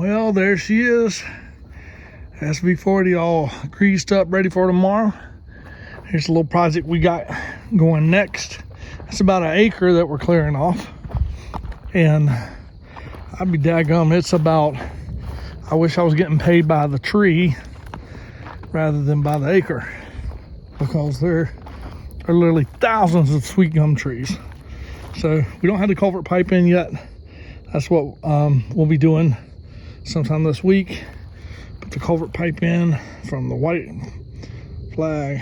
Well, there she is. SV40 all greased up, ready for tomorrow. Here's a little project we got going next. It's about an acre that we're clearing off. And I'd be daggum, it's about, I wish I was getting paid by the tree rather than by the acre, because there are literally thousands of sweet gum trees. So we don't have the culvert pipe in yet. That's what we'll be doing sometime this week. Put the culvert pipe in from the white flag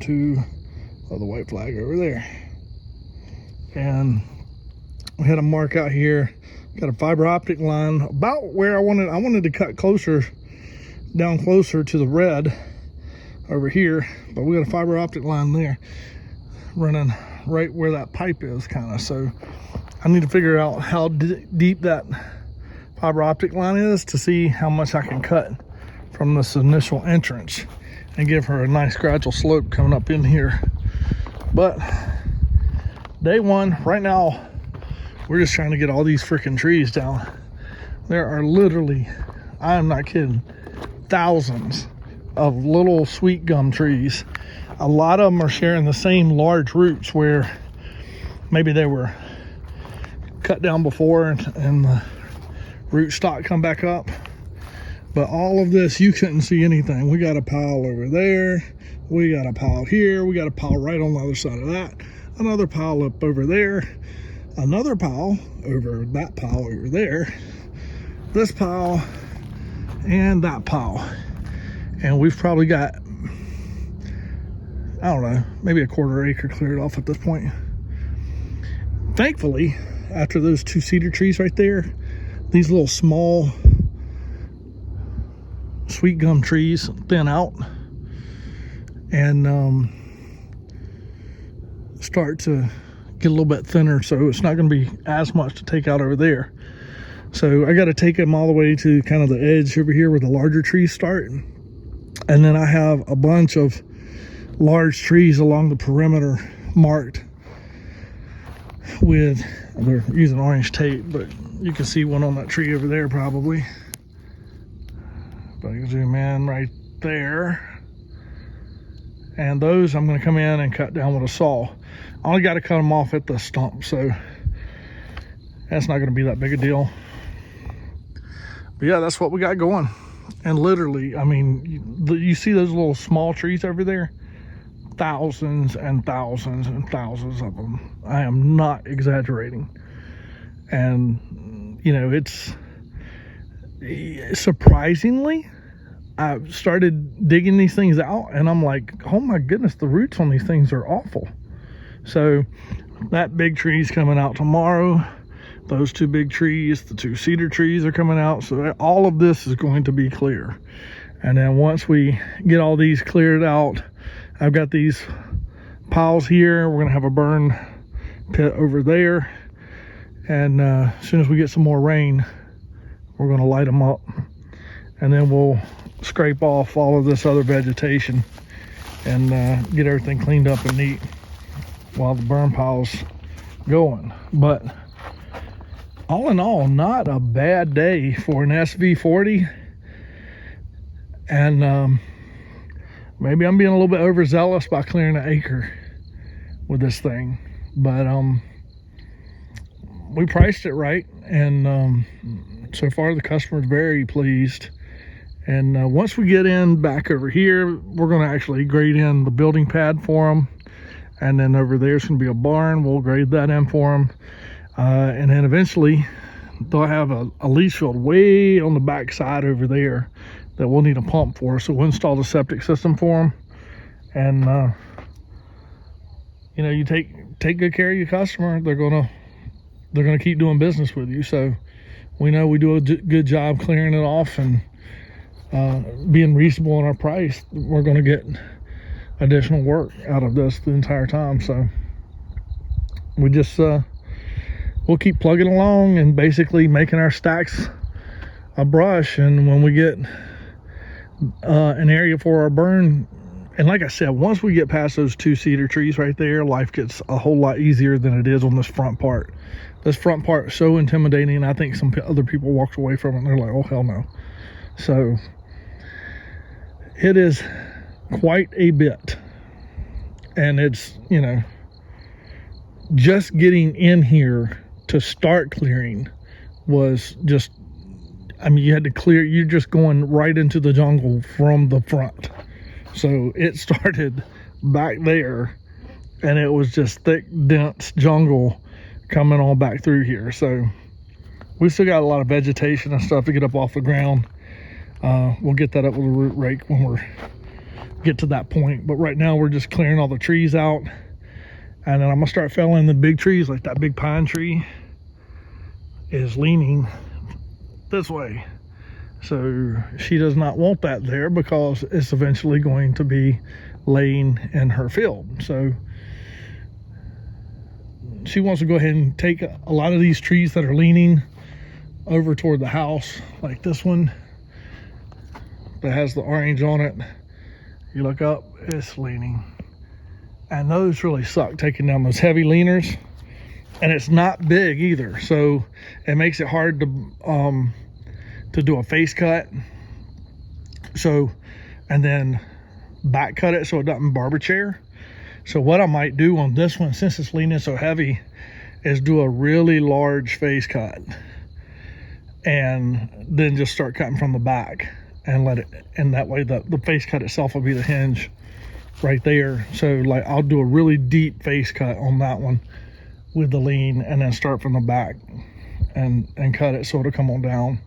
to the white flag over there. And we had a mark out here. Got a fiber optic line about where I wanted to cut closer, down closer to the red over here, but we got a fiber optic line there running right where that pipe is, kind of. So I need to figure out how deep that fiber optic line is to see how much I can cut from this initial entrance and give her a nice gradual slope coming up in here. But day one, right now, we're just trying to get all these freaking trees down. There are literally, I am not kidding, thousands of little sweet gum trees. A lot of them are sharing the same large roots where maybe they were cut down before and the root stock come back up. But all of this, you couldn't see anything. We got a pile over there. We got a pile here. We got a pile right on the other side of that. Another pile up over there. Another pile over that pile over there. This pile and that pile. And we've probably got, I don't know, maybe a quarter acre cleared off at this point. Thankfully, after those two cedar trees right there, these little small sweet gum trees thin out and start to get a little bit thinner, so it's not going to be as much to take out over there. So I got to take them all the way to kind of the edge over here where the larger trees start. And then I have a bunch of large trees along the perimeter marked with, they're using orange tape, but you can see one on that tree over there probably. But I can zoom in right there. And those I'm going to come in and cut down with a saw. I only got to cut them off at the stump, so that's not going to be that big a deal. But yeah, that's what we got going. And literally, I mean, you see those little small trees over there? Thousands and thousands and thousands of them. I am not exaggerating. And, you know, it's surprisingly, I started digging these things out and I'm like, oh my goodness, the roots on these things are awful. So that big tree's coming out tomorrow. Those two big trees, the two cedar trees are coming out. So all of this is going to be clear. And then once we get all these cleared out, I've got these piles here. We're gonna have a burn pit over there. And as soon as we get some more rain, we're gonna light them up. And then we'll scrape off all of this other vegetation and get everything cleaned up and neat while the burn pile's going. But all in all, not a bad day for an SV40. And maybe I'm being a little bit overzealous by clearing an acre with this thing, but we priced it right, and so far the customer's very pleased. And once we get in back over here, we're going to actually grade in the building pad for them, and then over there's going to be a barn. We'll grade that in for them. And then eventually they'll have a leach field way on the back side over there that we'll need a pump for. So we'll install the septic system for them. And, you know, you take good care of your customer, they're gonna keep doing business with you. So we know we do a good job clearing it off and being reasonable in our price. We're gonna get additional work out of this the entire time. So we just we'll keep plugging along and basically making our stacks a brush. And when we get an area for our burn, and like I said, once we get past those two cedar trees right there, life gets a whole lot easier than it is on this front part. this front part is so intimidating. I think some other people walked away from it and they're like, oh, hell no. So it is quite a bit. And it's, you know, just getting in here to start clearing was just, I mean, you had to clear, you're just going right into the jungle from the front. So it started back there and it was just thick, dense jungle coming on back through here. So we still got a lot of vegetation and stuff to get up off the ground. We'll get that up with a root rake when we get to that point. But right now we're just clearing all the trees out. And then I'm gonna start felling the big trees, like that big pine tree is leaning this way. So she does not want that there because it's eventually going to be laying in her field. So she wants to go ahead and take a lot of these trees that are leaning over toward the house, like this one that has the orange on it. You look up, it's leaning. And those really suck, taking down those heavy leaners. And it's not big either, so it makes it hard to do a face cut. So, and then back cut it so it doesn't barber chair. So what I might do on this one, since it's leaning so heavy, is do a really large face cut and then just start cutting from the back and let it, and that way the face cut itself will be the hinge right there. So like I'll do a really deep face cut on that one with the lean and then start from the back and cut it so it'll come on down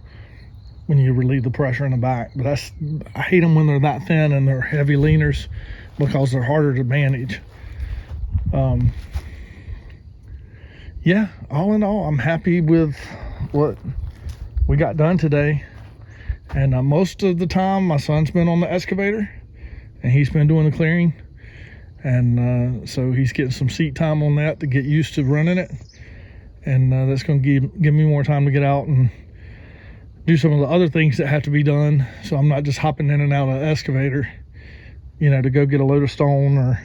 when you relieve the pressure in the back. But I hate them when they're that thin and they're heavy leaners because they're harder to manage. Yeah, all in all, I'm happy with what we got done today. And most of the time my son's been on the excavator and he's been doing the clearing. And so he's getting some seat time on that to get used to running it. And that's going to give me more time to get out and do some of the other things that have to be done. So I'm not just hopping in and out of the excavator, you know, to go get a load of stone or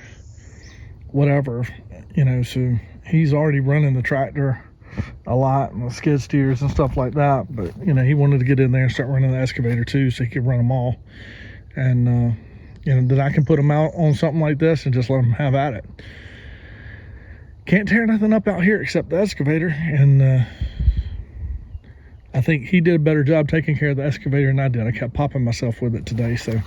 whatever, you know. So he's already running the tractor a lot and the skid steers and stuff like that. But, you know, he wanted to get in there and start running the excavator too so he could run them all. And, you know, then I can put them out on something like this and just let them have at it. Can't tear nothing up out here except the excavator. And I think he did a better job taking care of the excavator than I did. I kept popping myself with it today. So,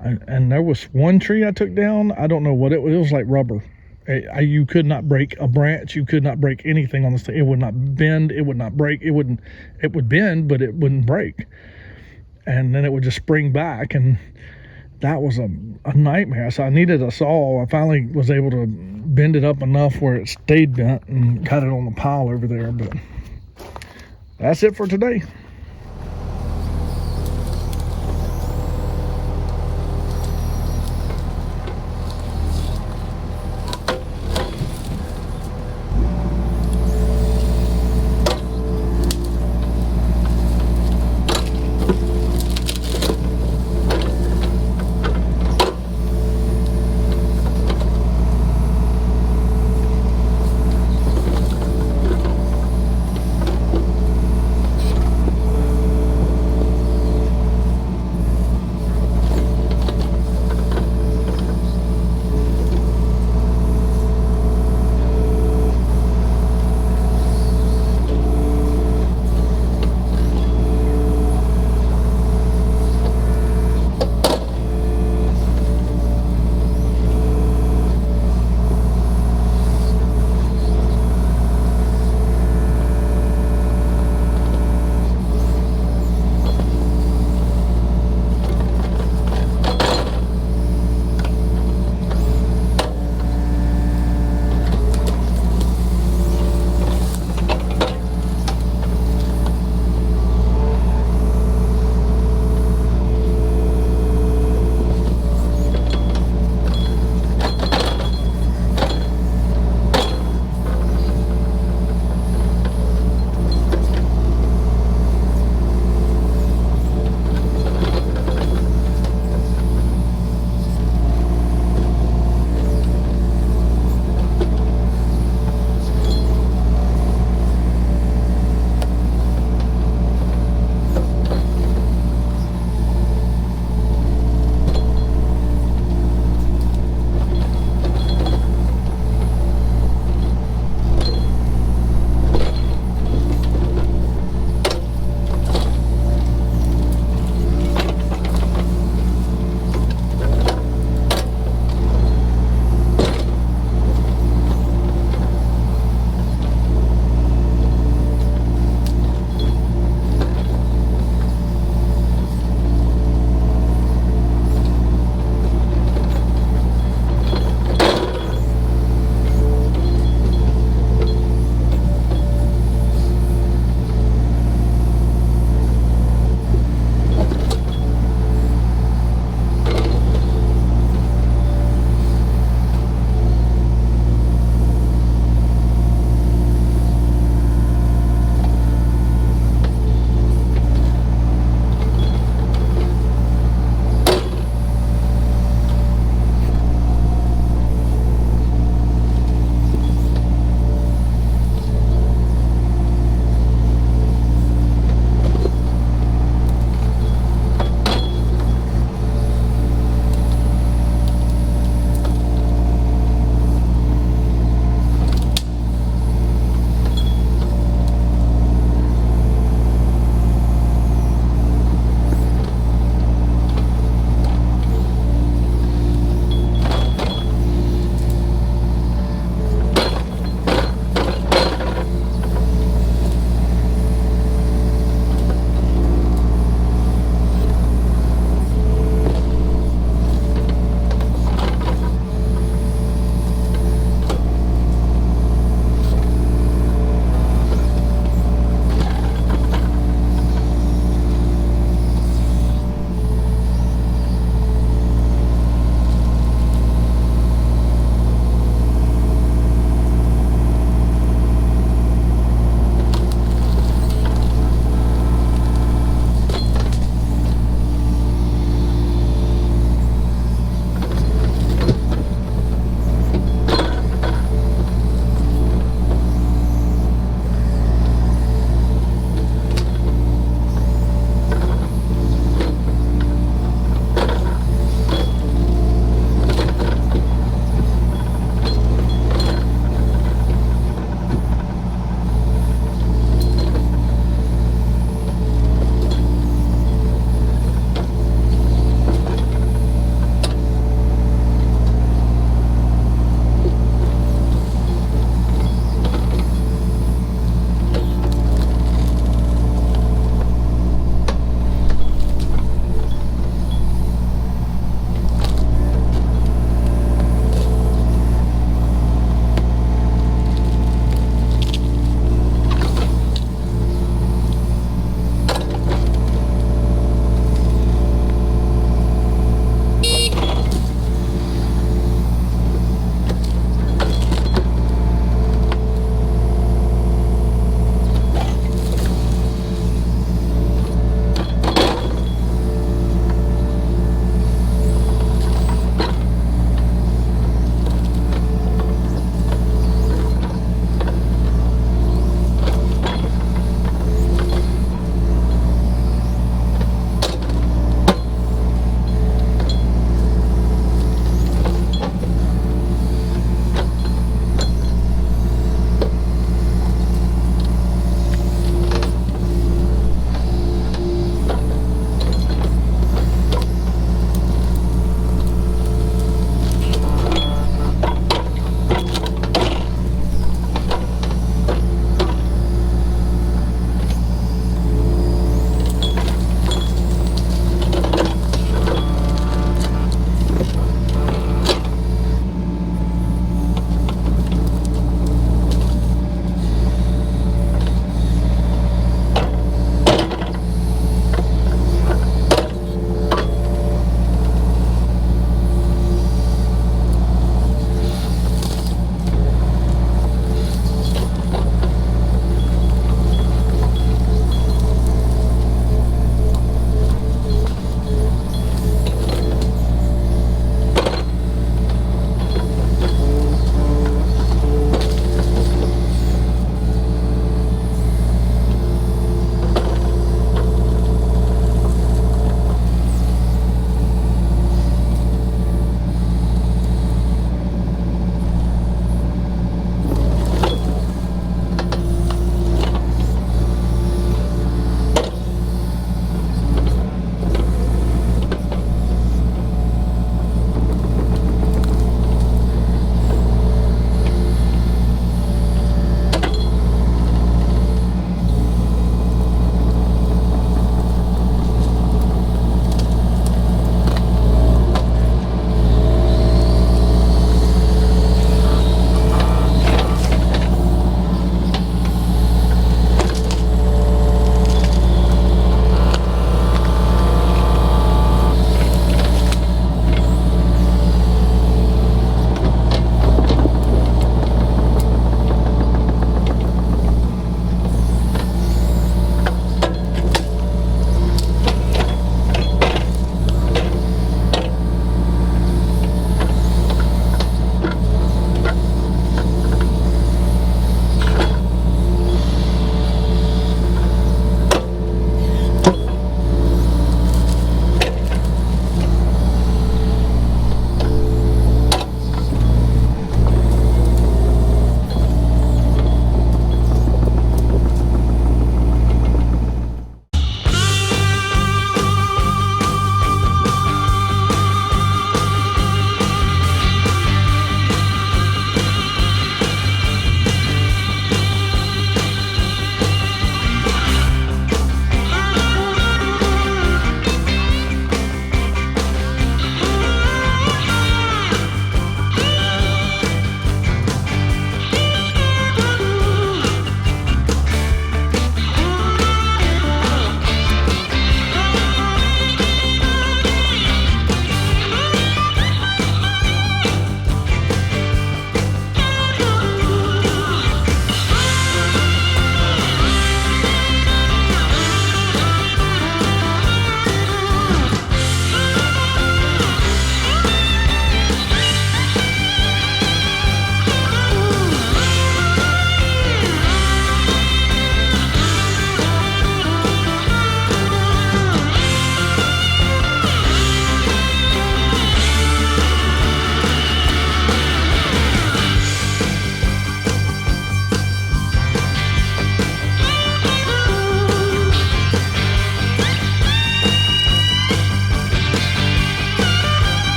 and there was one tree I took down. I don't know what it was. It was like rubber. You could not break a branch. You could not break anything on this thing. It would not bend. It would not break. It would bend, but it wouldn't break. And then it would just spring back, and that was a nightmare. So I needed a saw. I finally was able to bend it up enough where it stayed bent and got it on the pile over there. But that's it for today.